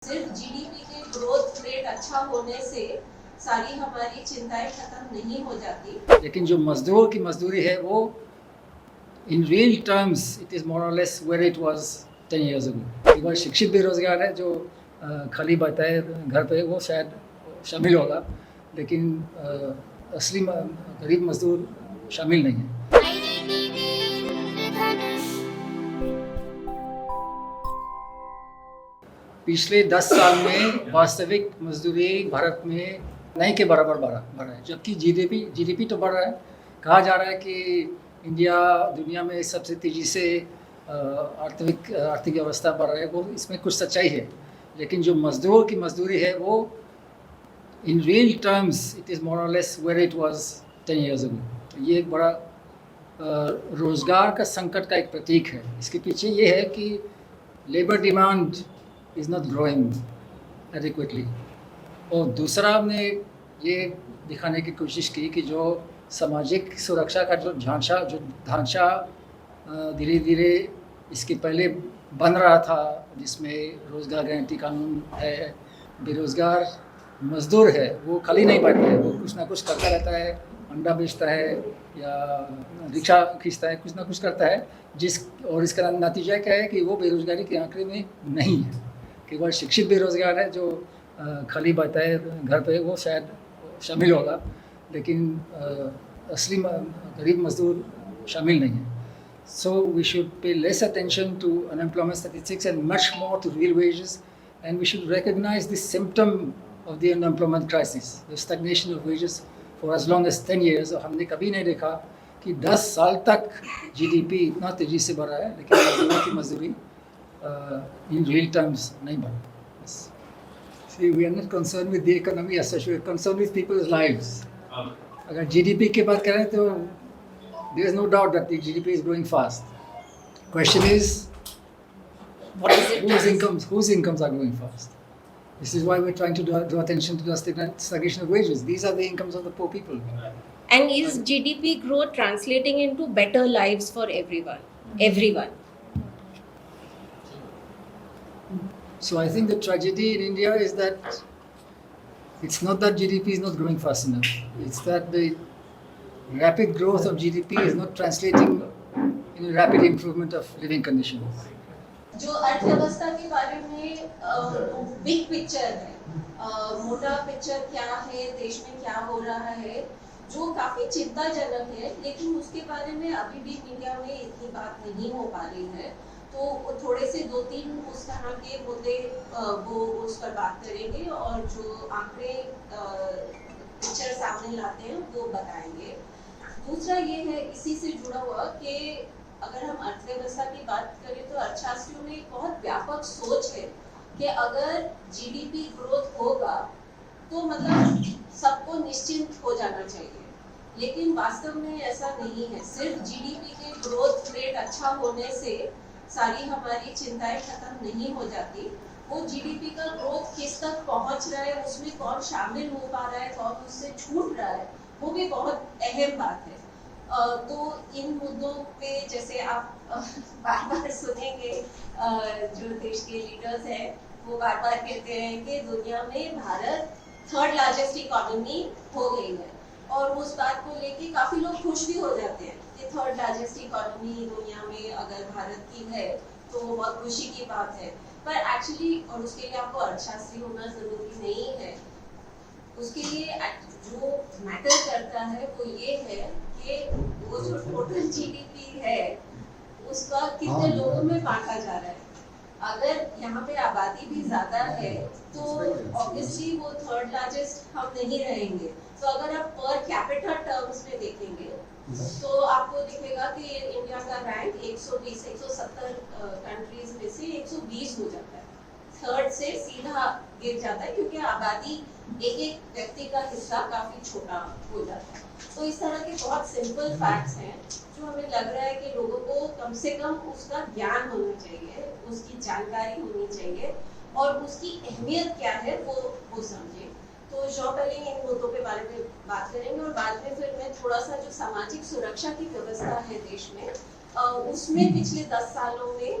सिर्फ जीडीपी के growth rate अच्छा होने से सारी हमारी चिंताएं खत्म नहीं हो जाती। लेकिन जो मजदूर की मजदूरी है वो in real terms it is more or less where it was 10 years ago। एक बार शिक्षित बेरोजगार है जो खाली बैठा है घर पे, वो शायद शामिल होगा, लेकिन असली गरीब मजदूर शामिल नहीं है। पिछले 10 साल में वास्तविक मजदूरी भारत में नहीं के बराबर बढ़ा है, जबकि जीडीपी तो बढ़ रहा है। कहा जा रहा है कि इंडिया दुनिया में सबसे तेज़ी से आर्थिक व्यवस्था बढ़ रहा है, वो इसमें कुछ सच्चाई है। लेकिन जो मजदूर की मजदूरी है वो in real terms it is more or less where it was 10 years ago। तो ये एक बड़ा रोज़गार का संकट का एक प्रतीक है। इसके पीछे ये है कि labour demand is not growing adequately. और दूसरा हमने ये दिखाने की कोशिश की कि जो सामाजिक सुरक्षा का जो ढांचा धीरे धीरे इसके पहले बन रहा था, जिसमें रोज़गार गारंटी कानून है, बेरोज़गार मज़दूर है वो खाली नहीं बैठता है, वो कुछ ना कुछ करता रहता है, अंडा बेचता है या रिक्शा खींचता है, कुछ ना कुछ करता है, और इसका नतीजा क्या है कि वो बेरोज़गारी के आंकड़े में नहीं है। केवल शिक्षित बेरोज़गार है जो खाली बैठा है घर पे, वो शायद शामिल होगा, लेकिन असली गरीब मजदूर शामिल नहीं है। So we should pay less attention to unemployment statistics and much more to real wages, and we should recognize this symptom of the unemployment crisis, the stagnation of wages for as long as 10 years। और हमने कभी नहीं देखा कि 10 साल तक GDP इतना तेज़ी से बढ़ा है, लेकिन मजदूरों की मजदूरी in real terms नहीं बढ़ा। See, we are not concerned with the economy as such, we are concerned with people's lives। अगर जीडीपी की बात करें तो there is no doubt that the GDP is growing fast. Question is, whose incomes are growing fast? This is why we're trying to draw attention to the stagnation of wages. These are the incomes of the poor people. And is GDP growth translating into better lives for everyone? Everyone. So I think the tragedy in India is that it's not that GDP is not growing fast enough. It's that the rapid growth of GDP is not translating in a rapid improvement of living conditions. जो अर्थव्यवस्था के बारे में big picture है, मोटा picture क्या है, देश में क्या हो रहा है, जो काफी चिंताजनक है, लेकिन उसके बारे में अभी भी इंडिया में इतनी बात नहीं हो पा रही है। तो थोड़े से 2-3 उस तरह के मुद्दे वो उस पर बात करेंगे और जो आंकड़े पिक्चर सामने लाते हैं वो बताएंगे। दूसरा ये है इसी से जुड़ा हुआ कि अगर हम अर्थव्यवस्था की बात करें तो अर्थशास्त्रियों में एक बहुत व्यापक सोच है कि अगर जीडीपी ग्रोथ होगा तो मतलब सबको निश्चिंत हो जाना चाहिए, लेकिन वास्तव में ऐसा नहीं है। सिर्फ जीडीपी के ग्रोथ रेट अच्छा होने से सारी हमारी चिंताएं खत्म नहीं हो जाती। वो जीडीपी का ग्रोथ किस तक पहुंच रहा है, उसमें कौन शामिल हो पा रहा है, कौन उससे छूट रहा है, वो भी बहुत अहम बात है। तो इन मुद्दों पे जैसे आप बार बार सुनेंगे, जो देश के लीडर्स हैं वो बार बार कहते हैं कि दुनिया में भारत 3rd लार्जेस्ट इकोनॉमी हो गई है, और उस बात को लेके काफी लोग खुश भी हो जाते हैं कि 3rd लार्जेस्ट इकोनॉमी दुनिया में अगर भारत की है तो बहुत खुशी की बात है। पर एक्चुअली, और उसके लिए आपको अर्थशास्त्री होना जरूरी नहीं है, उसके लिए जो मैटर करता है वो ये है कि वो जो टोटल जीडीपी है उसका कितने लोगों में बांटा जा रहा है। अगर यहाँ पे आबादी भी ज्यादा है तो ऑब्वियसली वो 3rd लार्जेस्ट हम नहीं रहेंगे। तो अगर आप पर कैपिटा टर्म्स में देखेंगे तो आपको दिखेगा कि इंडिया का रैंक 170 कंट्रीज में से 120 हो जाता है, 3rd से सीधा गिर जाता है, क्योंकि आबादी एक व्यक्ति का हिस्सा काफी छोटा हो जाता है। तो इस तरह के बहुत सिंपल फैक्ट्स हैं जो हमें लग रहा है कि लोगों को कम से कम उसका ज्ञान होना चाहिए, उसकी जानकारी होनी चाहिए और उसकी अहमियत क्या है वो समझे। तो जो पहले इन मुद्दों के बारे में बात करेंगे और बाद में फिर मैं थोड़ा सा जो सामाजिक सुरक्षा की व्यवस्था है देश में, उसमें पिछले 10 सालों में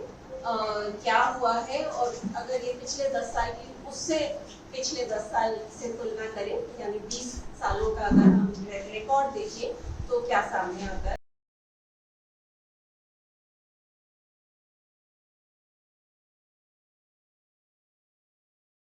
क्या हुआ है, और अगर ये पिछले 10 साल की उससे पिछले 10 साल से तुलना करें, यानी 20 सालों का अगर हम रिकॉर्ड देखें तो क्या सामने आता है।